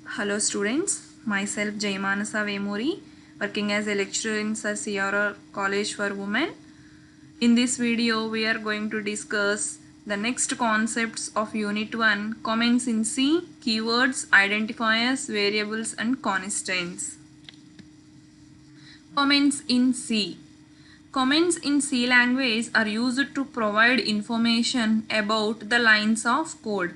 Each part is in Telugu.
Hello students, myself Jaimanasa Vemuri, working as a lecturer in Sir CRR College for Women. In this video, we are going to discuss the next concepts of Unit 1, comments in C, keywords, identifiers, variables and constants. Comments in C. Comments in C language are used to provide information about the lines of code.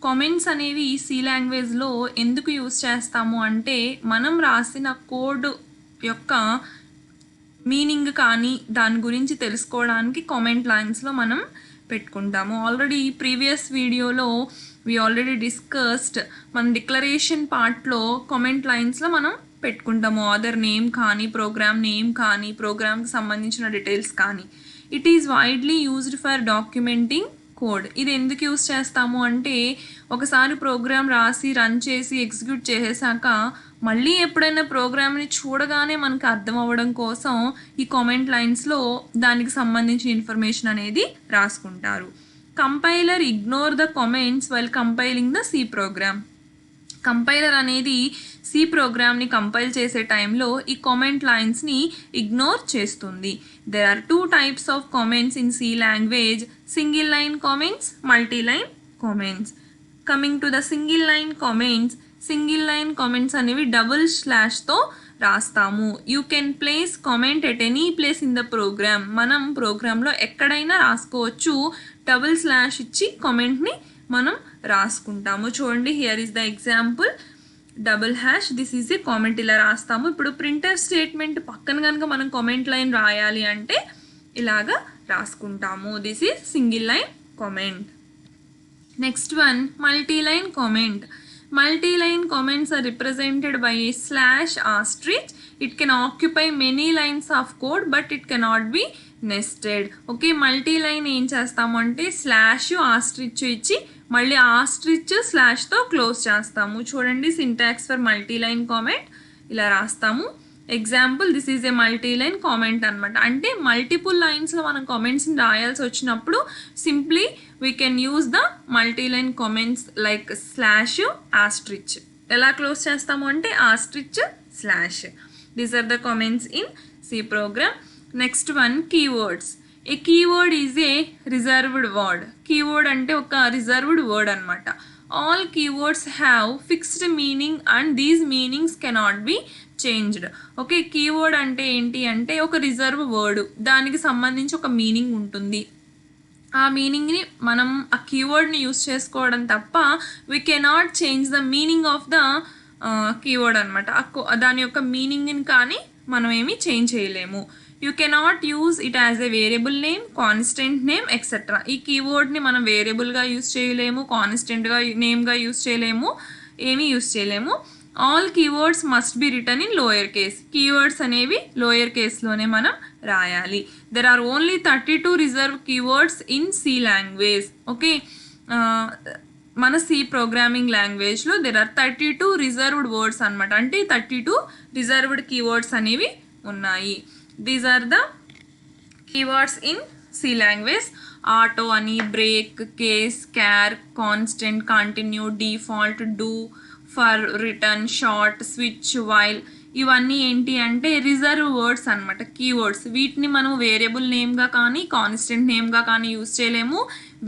Comments అనేవి సి లాంగ్వేజ్లో ఎందుకు యూజ్ చేస్తాము అంటే మనం రాసిన కోడ్ యొక్క మీనింగ్ కానీ దాని గురించి తెలుసుకోవడానికి కామెంట్ లైన్స్లో మనం పెట్టుకుంటాము. ఆల్రెడీ ప్రీవియస్ వీడియోలో వి ఆల్రెడీ డిస్కస్డ్ మన డిక్లరేషన్ పార్ట్లో కామెంట్ లైన్స్లో మనం పెట్టుకుంటాము ఆథర్ నేమ్ కానీ ప్రోగ్రామ్ నేమ్ కానీ ప్రోగ్రామ్కి సంబంధించిన డీటెయిల్స్ కానీ. It is widely used for documenting code. ఇది ఎందుకు యూజ్ చేస్తాము అంటే ఒకసారి ప్రోగ్రామ్ రాసి రన్ చేసి ఎగ్జిక్యూట్ చేసాక మళ్ళీ ఎప్పుడైనా ప్రోగ్రామ్ని చూడగానే మనకు అర్థం అవ్వడం కోసం ఈ కామెంట్ లైన్స్లో దానికి సంబంధించిన ఇన్ఫర్మేషన్ అనేది రాసుకుంటారు. Compiler ignore the comments while compiling the C program. Compiler అనేది సి ప్రోగ్రామ్ని కంపైల్ చేసే టైంలో ఈ కామెంట్ లైన్స్ని ఇగ్నోర్ చేస్తుంది. There are two types of comments in C language, single line comments, multi line comments. Coming to the single line comments అనేవి డబుల్ స్లాష్తో రాస్తాము. You can place comment at any place in the program. మనం ప్రోగ్రాంలో ఎక్కడైనా రాసుకోవచ్చు. డబుల్ స్లాష్ ఇచ్చి కామెంట్ని మనం రాసుకుంటాము. చూడండి, here is the example, double hash, this is A comment. ఇలా రాస్తాము. ఇప్పుడు ప్రింటర్ స్టేట్మెంట్ పక్కన కనుక మనం కామెంట్ లైన్ రాయాలి అంటే ఇలాగా రాసుకుంటాము. This is single line comment. Next one, multi line comment. Multi line comments are represented by a slash asterisk. It can occupy many lines of code but it cannot be nested. Okay, multi line ఏం చేస్తాము అంటే స్లాష్ ఆస్ట్రిచ్ ఇచ్చి మళ్ళీ ఆస్ట్రిచ్ స్లాష్తో క్లోజ్ చేస్తాము. చూడండి, syntax for multi line comment ఇలా రాస్తాము. Example, this is a multi line comment అనమాట. అంటే మల్టిపుల్ లైన్స్లో మనం కామెంట్స్ని రాయాల్సి వచ్చినప్పుడు simply we can use the multi line comments like slash asterisk. ఎలా క్లోజ్ చేస్తాము అంటే asterisk slash. These are the comments in C program. Next one, keywords. A keyword is a reserved word. Keyword అంటే ఒక రిజర్వ్డ్ వర్డ్ అనమాట. All keywords have fixed meaning and these meanings cannot be changed. Okay, keyword అంటే ఏంటి అంటే ఒక రిజర్వ్ వర్డ్, దానికి సంబంధించి ఒక మీనింగ్ ఉంటుంది. ఆ మీనింగ్ని మనం ఆ కీవర్డ్ని యూస్ చేసుకోవడం తప్ప we cannot change the meaning of the keyword అనమాట. దాని యొక్క మీనింగ్ని కానీ మనం ఏమీ చేంజ్ చేయలేము. You cannot use it as a variable name, constant name etcetera. ఈ కీవర్డ్ని మనం వేరియబుల్గా యూజ్ చేయలేము, కాన్స్టెంట్గా నేమ్గా యూజ్ చేయలేము, ఏమీ యూజ్ చేయలేము. All keywords must be return in lower case. Keywords అనేవి లోయర్ కేస్లోనే మనం రాయాలి. There are only 32 reserve keywords in C language. Okay, మన సి ప్రోగ్రామింగ్ లాంగ్వేజ్లో దెర్ ఆర్ 32 రిజర్వ్డ్ వర్డ్స్ అనమాట. అంటే 32 రిజర్వ్డ్ కీవర్డ్స్ అనేవి ఉన్నాయి. These are the keywords in C language. Auto అని, break, case, char, constant, continue, default, do, for, return, short, switch, while, ఇవన్నీ ఏంటి అంటే రిజర్వ్ వర్డ్స్ అనమాట, కీవర్డ్స్. వీటిని మనం వేరియబుల్ నేమ్గా కానీ కాన్స్టెంట్ నేమ్గా కానీ యూజ్ చేయలేము.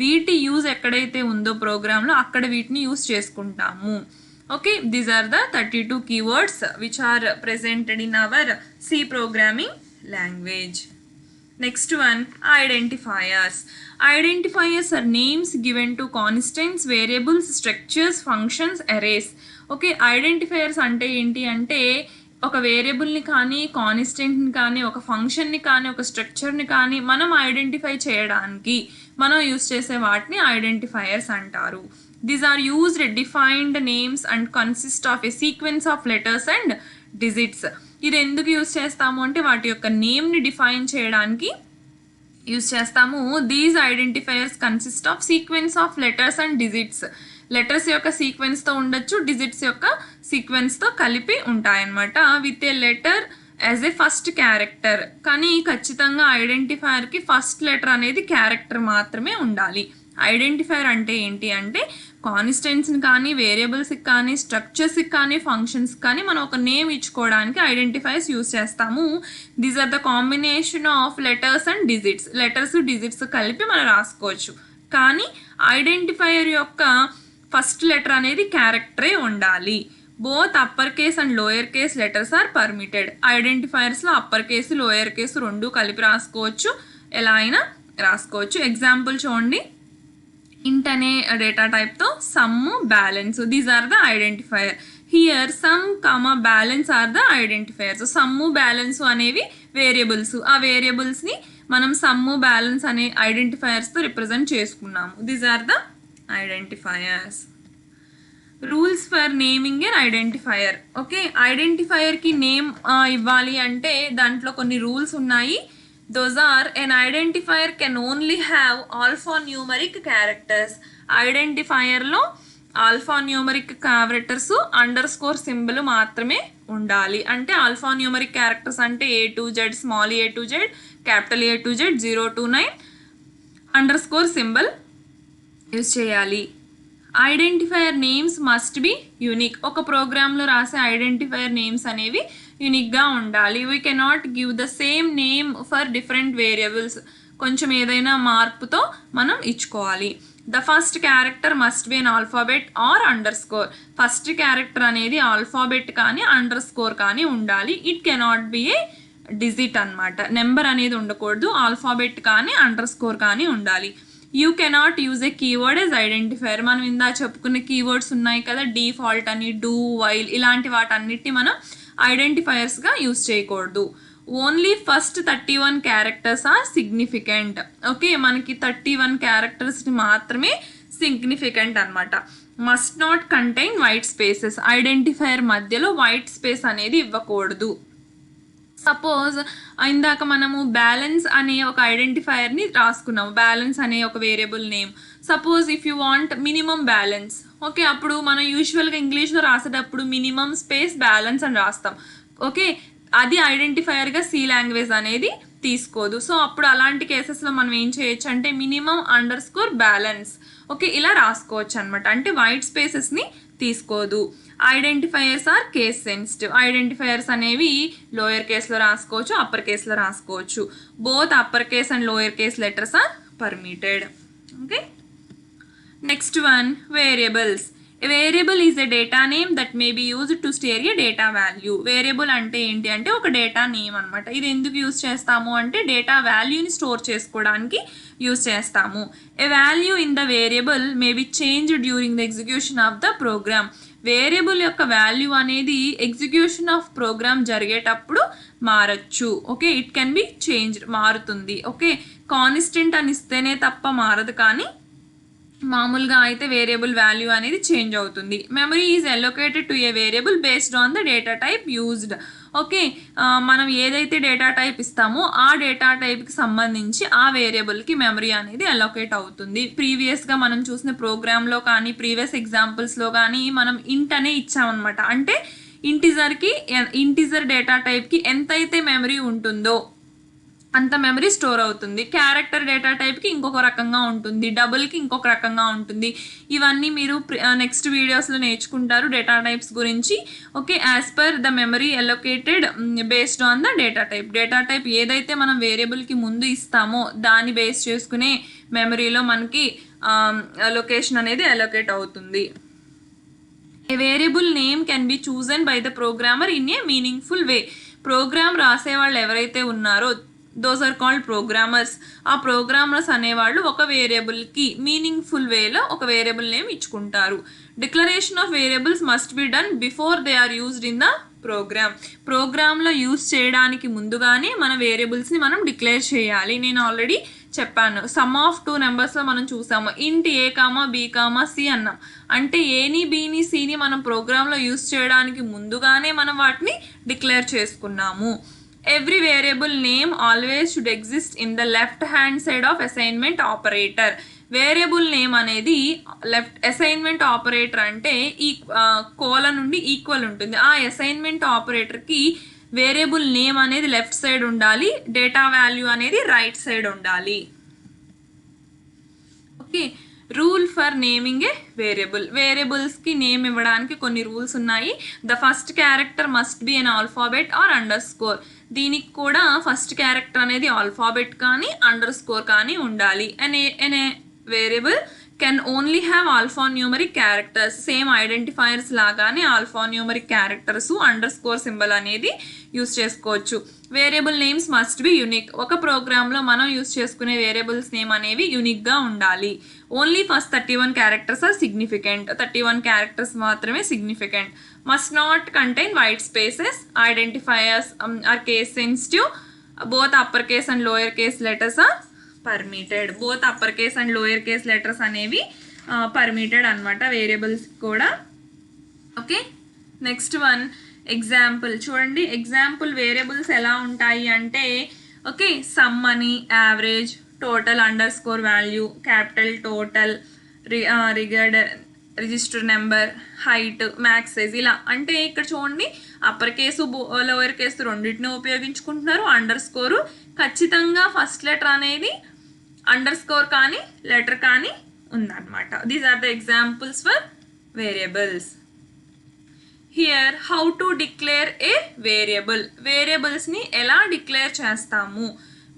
వీటి యూజ్ ఎక్కడైతే ఉందో ప్రోగ్రాంలో అక్కడ వీటిని యూజ్ చేసుకుంటాము. Okay, these are the 32 keywords which are presented in our C programming language. Next one, identifiers. Identifiers are names given to constants, variables, structures, functions, arrays. Okay, identifiers అంటే ఏంటి అంటే ఒక వేరియబుల్ని కానీ కాన్స్టెంట్ని కానీ ఒక ఫంక్షన్ని కానీ ఒక స్ట్రక్చర్ని కానీ మనం ఐడెంటిఫై చేయడానికి మనం యూజ్ చేసే వాటిని ఐడెంటిఫైయర్స్ అంటారు. These are used defined names and consist of a sequence of letters and digits. ఇది ఎందుకు యూజ్ చేస్తాము అంటే వాటి యొక్క నేమ్ని డిఫైన్ చేయడానికి యూజ్ చేస్తాము. These identifiers consist of sequence of letters and digits. Letters యొక్క సీక్వెన్స్తో ఉండొచ్చు, డిజిట్స్ యొక్క సీక్వెన్స్తో కలిపి ఉంటాయన్నమాట. With a letter as a first character. కానీ ఖచ్చితంగా ఐడెంటిఫైయర్కి ఫస్ట్ లెటర్ అనేది క్యారెక్టర్ మాత్రమే ఉండాలి. ఐడెంటిఫైయర్ అంటే ఏంటి అంటే కాన్స్టెంట్స్ని కానీ వేరియబుల్స్కి కానీ స్ట్రక్చర్స్కి కానీ ఫంక్షన్స్కి కానీ మనం ఒక నేమ్ ఇచ్చుకోవడానికి ఐడెంటిఫైర్స్ యూస్ చేస్తాము. These are the combination of letters and digits. Letters digits కలిపి మనం రాసుకోవచ్చు. కానీ ఐడెంటిఫైయర్ యొక్క ఫస్ట్ లెటర్ అనేది క్యారెక్టరే ఉండాలి. Both upper case and lower case letters are permitted. ఐడెంటిఫైయర్స్లో అప్పర్ కేసు లోయర్ కేసు రెండు కలిపి రాసుకోవచ్చు, ఎలా అయినా రాసుకోవచ్చు. ఎగ్జాంపుల్ చూడండి, ఇంట్ అనే డేటా టైప్తో sum balance, these are the identifier. Here sum comma balance are the identifiers. Sum balance అనేవి వేరియబుల్స్. ఆ వేరియబుల్స్ని మనం సమ్ బ్యాలెన్స్ అనే ఐడెంటిఫైయర్స్తో రిప్రజెంట్ చేసుకున్నాము. These are the identifiers. Rules for naming an identifier. Okay, ఐడెంటిఫైయర్కి నేమ్ ఇవ్వాలి అంటే దాంట్లో కొన్ని రూల్స్ ఉన్నాయి. Those are, an identifier can only have alphanumeric characters. ఐడెంటిఫైయర్లో ఆల్ఫాన్యూమరిక్ క్యారెక్టర్స్ అండర్స్కోర్ సింబల్ మాత్రమే ఉండాలి. అంటే ఆల్ఫాన్యూమరిక్ క్యారెక్టర్స్ అంటే A to Z, small a to Z, capital A to Z, 0 to 9 underscore symbol use చేయాలి. Identifier names must be unique. ఒక ప్రోగ్రాంలో రాసే ఐడెంటిఫైయర్ నేమ్స్ అనేవి యూనిక్గా ఉండాలి. We cannot give the same name for different variables. కొంచెం ఏదైనా మార్పుతో మనం ఇచ్చుకోవాలి. The first character must be an alphabet or underscore. First character అనేది ఆల్ఫాబెట్ కానీ అండర్స్కోర్ కానీ ఉండాలి. It cannot be a digit అన్నమాట. నెంబర్ అనేది ఉండకూడదు. ఆల్ఫాబెట్ కానీ అండర్స్కోర్ కానీ ఉండాలి. You cannot use a keyword as identifier. మనం ఇందా చెప్పుకునే కీవర్డ్స్ ఉన్నాయి కదా, డిఫాల్ట్ అని, డూ, వైల్, ఇలాంటి వాటన్నిటిని మనం ఐడెంటిఫైయర్స్గా యూజ్ చేయకూడదు. Only first 31 characters are significant. Okay, మనకి 31 క్యారెక్టర్స్ని మాత్రమే సిగ్నిఫికెంట్ అనమాట. Must not contain white spaces. Identifier మధ్యలో వైట్ స్పేస్ అనేది ఇవ్వకూడదు. సపోజ్ ఇందాక మనము బ్యాలెన్స్ అనే ఒక ఐడెంటిఫైయర్ని రాసుకున్నాము, బ్యాలెన్స్ అనే ఒక variable name. Suppose if you want minimum balance, okay, అప్పుడు మనం యూజువల్గా ఇంగ్లీష్లో రాసేటప్పుడు మినిమం స్పేస్ బ్యాలెన్స్ అని రాస్తాం. ఓకే, అది ఐడెంటిఫైయర్గా సి లాంగ్వేజ్ అనేది తీసుకోదు. సో అప్పుడు అలాంటి కేసెస్లో మనం ఏం చేయొచ్చు అంటే మినిమం అండర్స్కోర్ బ్యాలెన్స్, ఓకే, ఇలా రాసుకోవచ్చు అనమాట. అంటే వైట్ స్పేసెస్ని తీసుకోదు. Identifiers are case sensitive. Identifiers అనేవి లోయర్ కేస్లో రాసుకోవచ్చు, అప్పర్ కేస్లో రాసుకోవచ్చు. Both upper case and lower case letters are permitted. Okay, next one, variables. A variable is a data name that may be used to store a data value. Variable అంటే ఏంటి అంటే ఒక డేటా నేమ్ అనమాట. ఇది ఎందుకు యూజ్ చేస్తాము అంటే డేటా వాల్యూని స్టోర్ చేసుకోవడానికి యూజ్ చేస్తాము. A value in the variable may be change during the execution of the program. Variable యొక్క వాల్యూ అనేది ఎగ్జిక్యూషన్ ఆఫ్ ప్రోగ్రామ్ జరిగేటప్పుడు మారచ్చు. Okay, it can be change, మారుతుంది. ఓకే, కాన్స్టెంట్ అని ఇస్తేనే తప్ప మారదు, కానీ మామూలుగా అయితే వేరియబుల్ వాల్యూ అనేది చేంజ్ అవుతుంది. Memory is allocated to a variable based on the data type used. Okay, మనం ఏదైతే డేటా టైప్ ఇస్తామో ఆ డేటా టైప్కి సంబంధించి ఆ వేరియబుల్కి మెమరీ అనేది అలొకేట్ అవుతుంది. ప్రీవియస్గా మనం చూసిన ప్రోగ్రాంలో కానీ ప్రీవియస్ ఎగ్జాంపుల్స్లో కానీ మనం ఇంట్ అనే ఇచ్చామన్నమాట. అంటే ఇంటిజర్ డేటా టైప్కి ఎంతైతే మెమరీ ఉంటుందో అంత మెమరీ స్టోర్ అవుతుంది. క్యారెక్టర్ డేటా టైప్కి ఇంకొక రకంగా ఉంటుంది, డబుల్కి ఇంకొక రకంగా ఉంటుంది. ఇవన్నీ మీరు నెక్స్ట్ వీడియోస్లో నేర్చుకుంటారు డేటా టైప్స్ గురించి. Okay, as per the memory allocated based on the data type. Data type ఏదైతే మనం వేరియబుల్కి ముందు ఇస్తామో దాన్ని బేస్ చేసుకునే మెమరీలో మనకి లొకేషన్ అనేది అలొకేట్ అవుతుంది. A variable name can be chosen by the programmer in a meaningful way. Program రాసే వాళ్ళు ఎవరైతే ఉన్నారో దోస్ ఆర్ కాల్డ్ ప్రోగ్రామర్స్. ఆ ప్రోగ్రామర్స్ అనేవాళ్ళు ఒక వేరియబుల్కి మీనింగ్ఫుల్ వేలో ఒక వేరియబుల్ నేమ్ ఇచ్చుకుంటారు. Declaration of variables must be done before they are used in the program. ప్రోగ్రాంలో యూజ్ చేయడానికి ముందుగానే మన వేరియబుల్స్ని మనం డిక్లేర్ చేయాలి. నేను ఆల్రెడీ చెప్పాను, సమ్ ఆఫ్ 2 నెంబర్స్లో మనం చూసాము. ఇంట్ A, B, C అన్నాం. అంటే ఏని బీని సిని మనం ప్రోగ్రాంలో యూజ్ చేయడానికి ముందుగానే మనం వాటిని డిక్లేర్ చేసుకున్నాము. Every variable name always should exist in the left hand side of assignment operator. Variable name అనేది అసైన్మెంట్ ఆపరేటర్ అంటే ఈ కోలన్ నుండి ఈక్వల్ ఉంటుంది. ఆ అసైన్మెంట్ ఆపరేటర్కి వేరియబుల్ నేమ్ అనేది లెఫ్ట్ సైడ్ ఉండాలి, డేటా వాల్యూ అనేది రైట్ సైడ్ ఉండాలి. Okay, rule for naming a variable. వేరియబుల్స్కి నేమ్ ఇవ్వడానికి కొన్ని రూల్స్ ఉన్నాయి. The first character must be an alphabet or underscore. దీనికి కూడా ఫస్ట్ క్యారెక్టర్ అనేది ఆల్ఫాబెట్ కానీ అండర్ స్కోర్ కానీ ఉండాలి. అనే variable can only have alphanumeric characters. Same identifiers లాగానే alphanumeric characters under score symbol అనేది యూస్ చేసుకోవచ్చు. Variable names must be unique. ఒక ప్రోగ్రాంలో మనం యూస్ చేసుకునే వేరియబుల్స్ నేమ్ అనేవి యూనిక్గా ఉండాలి. Only first 31 characters are significant. 31 characters మాత్రమే significant. Must not contain white spaces. Identifiers are case sensitive. Both upper case and lower case letters are permitted. Both upper case and lower case letters అనేవి పర్మిటెడ్ అనమాట వేరియబుల్స్ కూడా. Okay, next one example. చూడండి ఎగ్జాంపుల్ వేరియబుల్స్ ఎలా ఉంటాయి అంటే ఓకే, సమ్ అని, average, total underscore value, capital, total, register number, height, max size. ఇలా అంటే ఇక్కడ చూడండి అప్పర్ కేసు లోయర్ కేసు రెండింటిని ఉపయోగించుకుంటున్నారు. అండర్ స్కోరు ఖచ్చితంగా ఫస్ట్ లెటర్ అనేది అండర్ స్కోర్ కానీ లెటర్ కానీ ఉందన్నమాట. These are the examples for variables. Here how to declare a variable. వేరియబుల్స్ని ఎలా డిక్లేర్ చేస్తాము?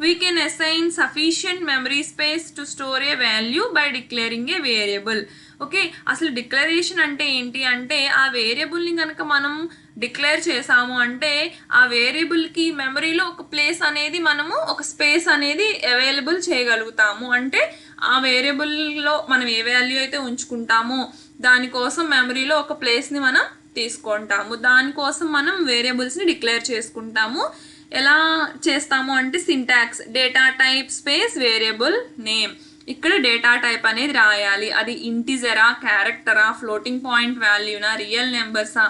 We can assign sufficient memory space to store a value by declaring a variable. Okay, అసలు డిక్లరేషన్ అంటే ఏంటి అంటే ఆ వేరియబుల్ని కనుక మనం డిక్లేర్ చేసాము అంటే ఆ వేరియబుల్కి మెమరీలో ఒక ప్లేస్ అనేది మనము ఒక స్పేస్ అనేది అవైలబుల్ చేయగలుగుతాము. అంటే ఆ వేరియబుల్లో మనం ఏ వాల్యూ అయితే ఉంచుకుంటామో దానికోసం మెమరీలో ఒక ప్లేస్ని మనం తీసుకుంటాము. దానికోసం మనం వేరియబుల్స్ని డిక్లేర్ చేసుకుంటాము. ఎలా చేస్తాము అంటే syntax data type space variable name. ఇక్కడ డేటా టైప్ అనేది రాయాలి. అది ఇంటిజరా, క్యారెక్టరా, ఫ్లోటింగ్ పాయింట్ వాల్యూనా, రియల్ నెంబర్సా,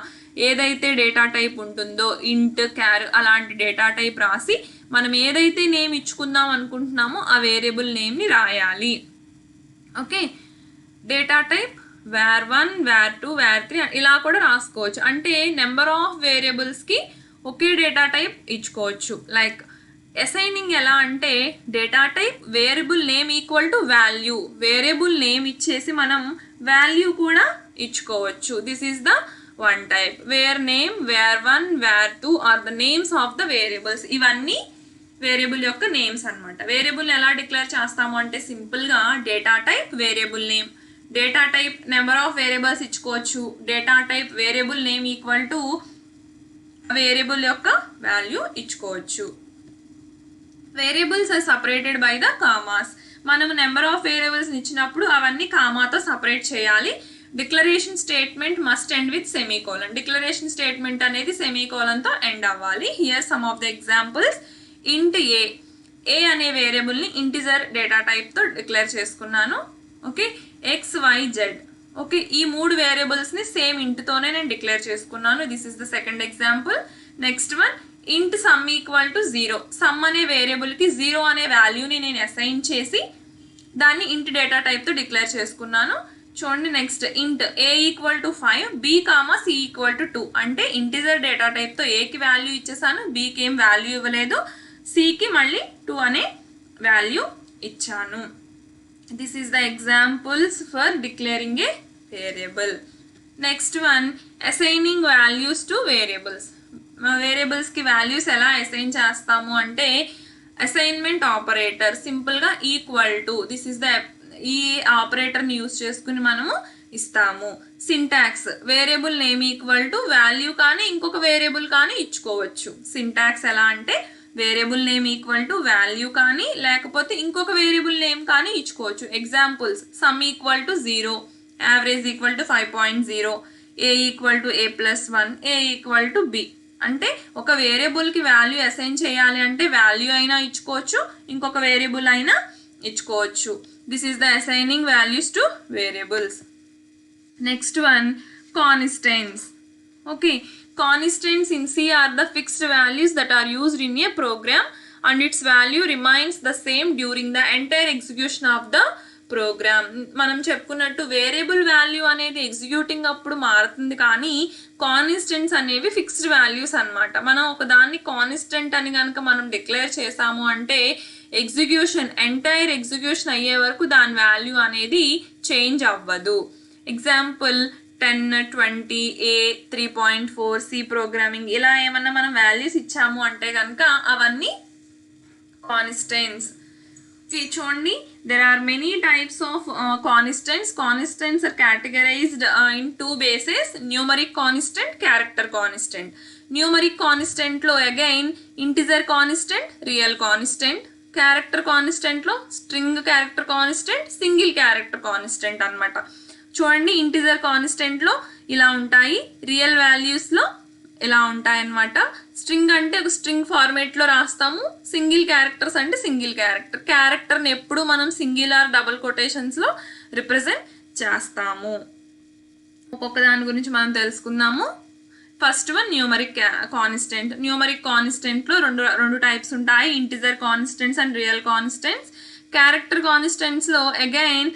ఏదైతే డేటా టైప్ ఉంటుందో ఇంట్, క్యార్ అలాంటి డేటా టైప్ రాసి మనం ఏదైతే నేమ్ ఇచ్చుకుందాం అనుకుంటున్నామో ఆ వేరియబుల్ నేమ్ని రాయాలి. Okay, data type var1, var2, var3 ఇలా కూడా రాసుకోవచ్చు. అంటే నెంబర్ ఆఫ్ వేరియబుల్స్కి ఒకే డేటా టైప్ ఇచ్చుకోవచ్చు. లైక్ అసైనింగ్ ఎలా అంటే data type variable name equal to value. Variable name ఇచ్చేసి మనం వాల్యూ కూడా ఇచ్చుకోవచ్చు. This is the one type. Where name, var1, var2 are the names of the variables. ఇవన్నీ వేరియబుల్ యొక్క నేమ్స్ అనమాట. వేరియబుల్ ఎలా డిక్లేర్ చేస్తాము అంటే సింపుల్గా data type variable name, data type number of variables ఇచ్చుకోవచ్చు. Data type variable name equal to variable యొక్క వాల్యూ ఇచ్చుకోవచ్చు. Variables are separated by the commas. మనం నెంబర్ ఆఫ్ వేరియబుల్స్ ఇచ్చినప్పుడు అవన్నీ కామాతో సపరేట్ చేయాలి. Declaration statement must end with semicolon. Declaration statement అనేది సెమీకోలన్తో ఎండ్ అవ్వాలి. Here some of the examples. Int A అనే వేరియబుల్ని ఇంటిజర్ డేటా టైప్తో డిక్లేర్ చేసుకున్నాను. Okay, XYZ. ఓకే, ఈ మూడు వేరియబుల్స్ని సేమ్ ఇంట్తోనే నేను డిక్లేర్ చేసుకున్నాను. This is the second example. Next one int sum equal to 0. Some అనే వేరియబుల్కి 0 అనే వాల్యూని నేను అసైన్ చేసి దాన్ని ఇంట్ డేటా టైప్తో డిక్లేర్ చేసుకున్నాను. చూడండి నెక్స్ట్ ఇంట్ A equal to 5, B, C equal to 2. అంటే ఇంటిజర్ డేటా టైప్తో Aకి వాల్యూ ఇచ్చేసాను, Bకి ఏం వాల్యూ ఇవ్వలేదు, Cకి మళ్ళీ 2 అనే వాల్యూ ఇచ్చాను. This is the examples for declaring a variable. Next one, assigning values to variables. Variables ki values ela assign చేస్తాము అంటే అసైన్మెంట్ ఆపరేటర్ సింపుల్గా equal to, this is the ఈ ఆపరేటర్ని యూస్ చేసుకుని మనము ఇస్తాము. Syntax variable name equal to value కానీ ఇంకొక వేరియబుల్ కానీ ఇచ్చుకోవచ్చు. సింటాక్స్ ఎలా అంటే variable name equal to value కానీ లేకపోతే ఇంకొక వేరియబుల్ నేమ్ కానీ ఇచ్చుకోవచ్చు. Examples some equal to 0, average equal to 5.0, A equal to A+1, A equal to B. అంటే ఒక వేరియబుల్కి వాల్యూ అసైన్ చేయాలి అంటే వాల్యూ అయినా ఇచ్చుకోవచ్చు, ఇంకొక వేరియబుల్ అయినా ఇచ్చుకోవచ్చు. This is the assigning values to variables. Next one constants. Okay, constants in C are the fixed values that are used in a program and its value remains the same during the entire execution of the program. మనం చెప్పుకున్నట్టు వేరియబుల్ వాల్యూ అనేది ఎగ్జిక్యూటింగ్ అప్పుడు మారుతుంది కానీ కాన్స్టెంట్స్ అనేవి ఫిక్స్డ్ వాల్యూస్ అనమాట. మనం ఒక దాన్ని కాన్స్టెంట్ అని కనుక మనం డిక్లేర్ చేసాము అంటే ఎగ్జిక్యూషన్ ఎంటైర్ ఎగ్జిక్యూషన్ అయ్యే వరకు దాని వాల్యూ అనేది చేంజ్ అవ్వదు. ఎగ్జాంపుల్ 10, 20, A 3.4, C ప్రోగ్రామింగ్ ఇలా ఏమన్నా మనం వాల్యూస్ ఇచ్చాము అంటే కనుక అవన్నీ కాన్స్టెంట్స్. చూడండి, there are many types of constants. Constants are categorized in two bases: numeric constant, character constant. Numeric constant లో again integer constant, real constant. Character constant లో string character constant, single character constant అన్నమాట. చూడండి, ఇంటిజర్ కాన్స్టెంట్ లో ఇలా ఉంటాయి, రియల్ వాల్యూస్ లో ఇలా ఉంటాయి అన్నమాట. స్ట్రింగ్ అంటే ఒక స్ట్రింగ్ ఫార్మేట్ లో రాస్తాము, సింగిల్ క్యారెక్టర్స్ అంటే సింగిల్ క్యారెక్టర్. క్యారెక్టర్ని ఎప్పుడు మనం సింగిల్ ఆర్ డబుల్ కొటేషన్స్ లో రిప్రజెంట్ చేస్తాము. ఒక్కొక్క దాని గురించి మనం తెలుసుకుందాము. First one numeric constant. Numeric constant లో రెండు టైప్స్ ఉంటాయి, integer constants and real constants. Character constants లో again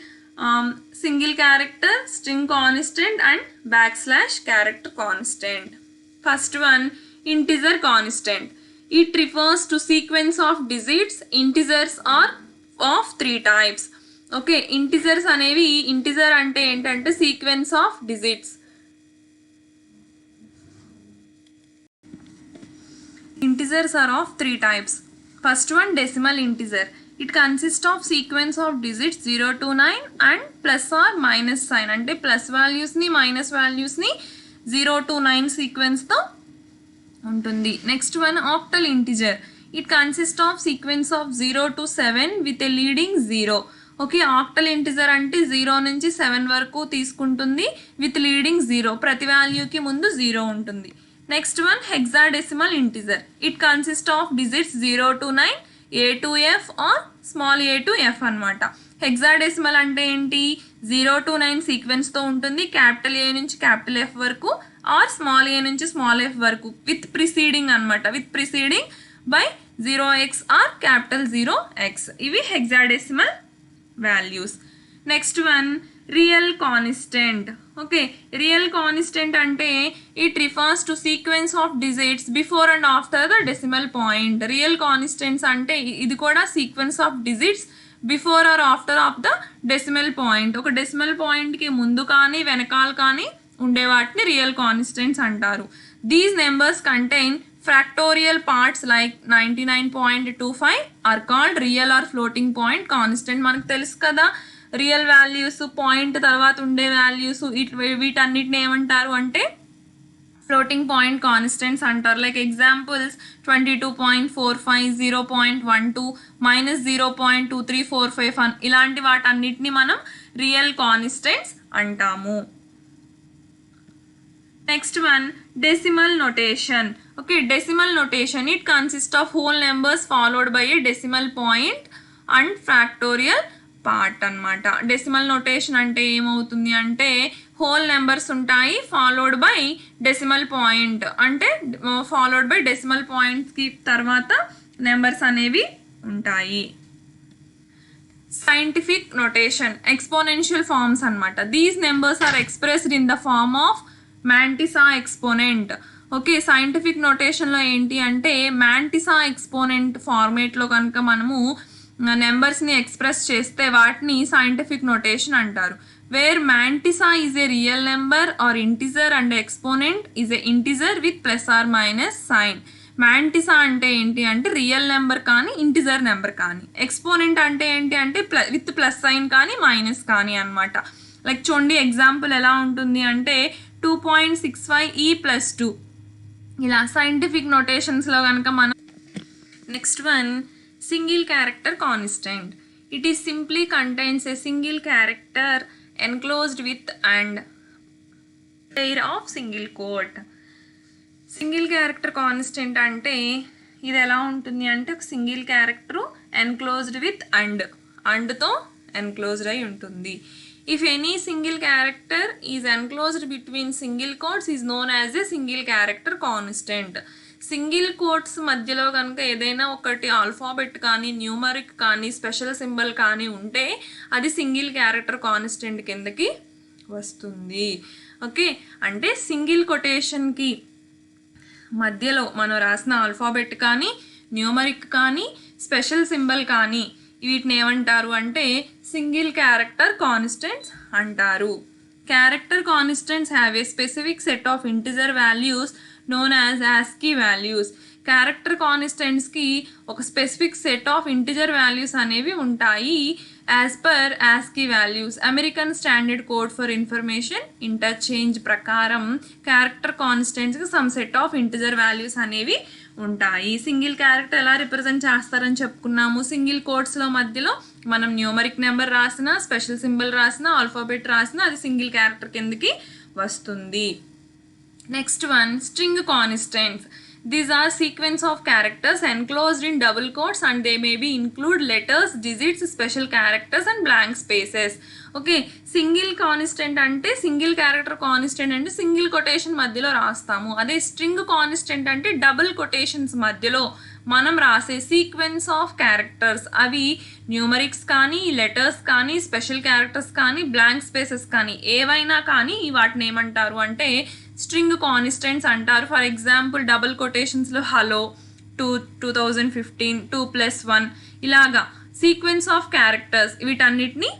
single character, string constant and back / character constant. First one, integer constant. It refers to sequence of digits. Integers are of 3 types. Okay, integers అనేవి, integer అంటే ఏంటంటే sequence of digits. Integers are of 3 types. First one, decimal integer. It consists of sequence of digits 0 to 9 and plus or minus sign. అంటే ప్లస్ వాల్యూస్ని మైనస్ వాల్యూస్ని 0 to 9 సీక్వెన్స్తో ఉంటుంది. Next one, octal integer. It consist of sequence of 0 to 7 with a leading 0. Okay, octal integer అంటే 0 నుంచి 7 వరకు తీసుకుంటుంది విత్ లీడింగ్ 0. ప్రతి వాల్యూకి ముందు 0 ఉంటుంది. Next one, hexadecimal integer. It consist of digits 0 to 9, A to F or small a to F అనమాట. హెక్సాడెసిమల్ అంటే ఏంటి, 0 to 9 సీక్వెన్స్తో ఉంటుంది, క్యాపిటల్ A నుంచి క్యాపిటల్ F వరకు ఆర్ స్మాల్ a నుంచి స్మాల్ f వరకు విత్ ప్రిసీడింగ్ అనమాట. With preceding by 0x or capital 0x. ఇవి hexadecimal values. Next one, real constant. Okay, real constant అంటే it refers to sequence of digits before and after the decimal point. Real constants అంటే ఇది కూడా sequence of digits before or after of the decimal point. ఒక డెసిమల్ పాయింట్కి ముందు కానీ వెనకాల కానీ ఉండే వాటిని రియల్ కాన్స్టెంట్స్ అంటారు. These numbers contain fractional parts like 99.25 are called real or floating point constant. మనకు తెలుసు కదా, రియల్ వాల్యూస్, పాయింట్ తర్వాత ఉండే వాల్యూస్, వీటన్నిటిని ఏమంటారు అంటే ఫ్లోటింగ్ పాయింట్ కాన్స్టెంట్స్ అంటారు. లైక్ ఎగ్జాంపుల్స్ 22.45, 0.12, -0.2345 ఇలాంటి వాటన్నిటిని మనం రియల్ కాన్స్టెంట్స్ అంటాము. Next one, decimal notation. Okay, decimal notation. It consists of whole numbers followed by a decimal point and factorial part అన్నమాట. డెసిమల్ నోటేషన్ అంటే ఏమవుతుంది అంటే హోల్ నెంబర్స్ ఉంటాయి ఫాలోడ్ బై డెసిమల్ పాయింట్, అంటే ఫాలోడ్ బై డెసిమల్ పాయింట్స్కి తర్వాత నెంబర్స్ అనేవి ఉంటాయి. సైంటిఫిక్ నోటేషన్, ఎక్స్పోనెన్షియల్ ఫార్మ్స్ అన్నమాట. These numbers are expressed in the form of mantissa exponent. Okay, scientific నోటేషన్లో ఏంటి అంటే మ్యాంటిసా ఎక్స్పోనెంట్ ఫార్మేట్లో కనుక మనము నెంబర్స్ని ఎక్స్ప్రెస్ చేస్తే వాటిని సైంటిఫిక్ నోటేషన్ అంటారు. Where mantissa is a real number or integer and exponent is a integer with plus or minus sign. Mantissa అంటే ఏంటి అంటే రియల్ నెంబర్ కానీ ఇంటిజర్ నెంబర్ కానీ. ఎక్స్పోనెంట్ అంటే ఏంటి అంటే విత్ ప్లస్ సైన్ కానీ మైనస్ కానీ అనమాట. లైక్ చూడండి, ఎగ్జాంపుల్ ఎలా ఉంటుంది అంటే 2.65e + 2 ఇలా సైంటిఫిక్ నోటేషన్స్లో కనుక మనం. Next one, single character constant. It is simply contains a single character enclosed with and pair of single quote. Single character constant అంటే ఇది ఎలా ఉంటుంది అంటే ఒక సింగిల్ క్యారెక్టరు ఎన్క్లోజ్డ్ విత్ అండ్తో ఎన్క్లోజ్డ్ అయి ఉంటుంది. If any single character is enclosed between single quotes is known as a single character constant. Single quotes మధ్యలో కనుక ఏదైనా ఒకటి ఆల్ఫాబెట్ కానీ న్యూమరిక్ కానీ స్పెషల్ సింబల్ కానీ ఉంటే అది సింగిల్ క్యారెక్టర్ కాన్స్టెంట్ కిందకి వస్తుంది. ఓకే, అంటే సింగిల్ కొటేషన్కి మధ్యలో మనం రాసిన ఆల్ఫాబెట్ కానీ న్యూమరిక్ కానీ స్పెషల్ సింబల్ కానీ వీటిని ఏమంటారు అంటే సింగిల్ క్యారెక్టర్ కాన్స్టెంట్స్ అంటారు. Character constants have a specific set of integer values known as ASCII values. Character కాన్స్టెంట్స్కి ఒక specific set of integer values అనేవి ఉంటాయి as per ASCII values. American standard code for information interchange ప్రకారం క్యారెక్టర్ కాన్స్టెంట్స్కి some set of integer values అనేవి ఉంటాయి. సింగిల్ క్యారెక్టర్ ఎలా రిప్రజెంట్ చేస్తారని చెప్పుకున్నాము. సింగిల్ కోట్స్లో మధ్యలో మనం న్యూమరిక్ నెంబర్ రాసినా, స్పెషల్ సింబల్ రాసినా, ఆల్ఫాబెట్ రాసినా అది సింగిల్ క్యారెక్టర్ కిందకి వస్తుంది. Next one string constants. These are sequence of characters enclosed in double quotes and they may be include letters, digits, special characters and blank spaces. Okay, single constant అంటే సింగిల్ క్యారెక్టర్ కాన్స్టెంట్ అంటే సింగిల్ కొటేషన్ మధ్యలో రాస్తాము. అదే స్ట్రింగ్ కాన్స్టెంట్ అంటే డబుల్ కొటేషన్స్ మధ్యలో మనం రాసే సీక్వెన్స్ ఆఫ్ క్యారెక్టర్స్. అవి న్యూమరిక్స్ కానీ, లెటర్స్ కానీ, స్పెషల్ క్యారెక్టర్స్ కానీ, బ్లాంక్ స్పేసెస్ కానీ ఏవైనా కానీ వాటిని ఏమంటారు అంటే స్ట్రింగ్ కాన్స్టెంట్స్ అంటారు. ఫర్ ఎగ్జాంపుల్ డబుల్ కొటేషన్స్లో హలో, 2015, 2+1 ఇలాగా సీక్వెన్స్ ఆఫ్ క్యారెక్టర్స్ వీటన్నిటిని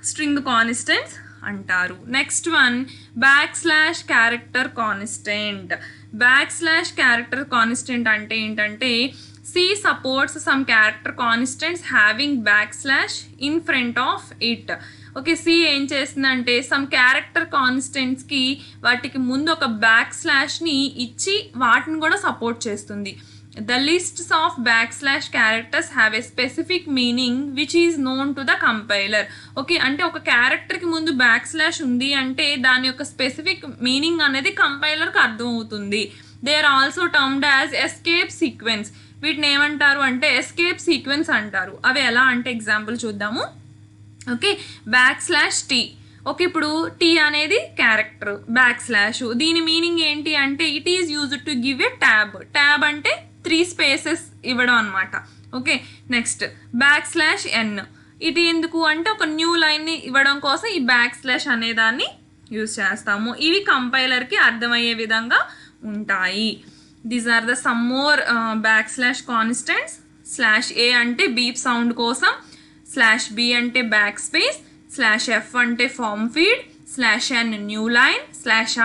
స్ట్రింగ్ కాన్స్టెంట్స్ అంటారు. Next one back / character constant. Back / character constant అంటే ఏంటంటే C supports some character constants having / in front of it. Okay, C ఏం చేస్తుందంటే సమ్ క్యారెక్టర్ కాన్స్టెంట్స్కి వాటికి ముందు ఒక ని ఇచ్చి వాటిని కూడా సపోర్ట్ చేస్తుంది. The lists of / characters have a specific meaning which is known to the compiler. Okay, అంటే ఒక క్యారెక్టర్కి ముందు / ఉంది అంటే దాని యొక్క స్పెసిఫిక్ మీనింగ్ అనేది కంపైలర్కి అర్థమవుతుంది. They are also termed as escape sequence. వీటిని ఏమంటారు అంటే ఎస్కేప్ సీక్వెన్స్ అంటారు. అవి ఎలా అంటే ఎగ్జాంపుల్ చూద్దాము. Okay, /T. ఓకే, ఇప్పుడు టీ అనేది క్యారెక్టర్, / దీని మీనింగ్ ఏంటి అంటే it is used to give a tab. Tab అంటే 3 స్పేసెస్ ఇవ్వడం అనమాట. Okay, next /N. ఇది ఎందుకు అంటే ఒక న్యూ లైన్ని ఇవ్వడం కోసం ఈ / అనేదాన్ని యూజ్ చేస్తాము. ఇవి కంపైలర్కి అర్థమయ్యే విధంగా ఉంటాయి. These are the some more / constants. /A అంటే బీప్ సౌండ్ కోసం, /B అంటే బ్యాక్ స్పేస్, /F అంటే form feed, /N new line,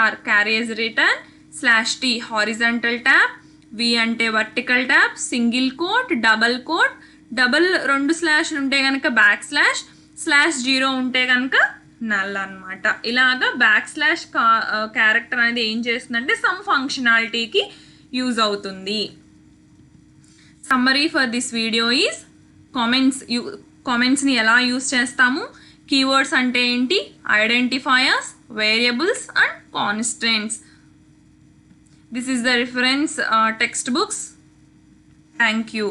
/R carriage return, /T horizontal tab, V అంటే vertical tab, single quote, double quote, double 2 స్లాష్లు ఉంటే కనుక /0 ఉంటే కనుక నల్ అనమాట. ఇలాగా / క్యారెక్టర్ అనేది ఏం చేస్తుందంటే సమ్ ఫంక్షనాలిటీకి యూజ్ అవుతుంది. Summary for this video is కామెంట్స్ని ఎలా యూజ్ చేస్తాము, కీవర్డ్స్ అంటే ఏంటి, identifiers, variables and constants. This is the reference text books. Thank you.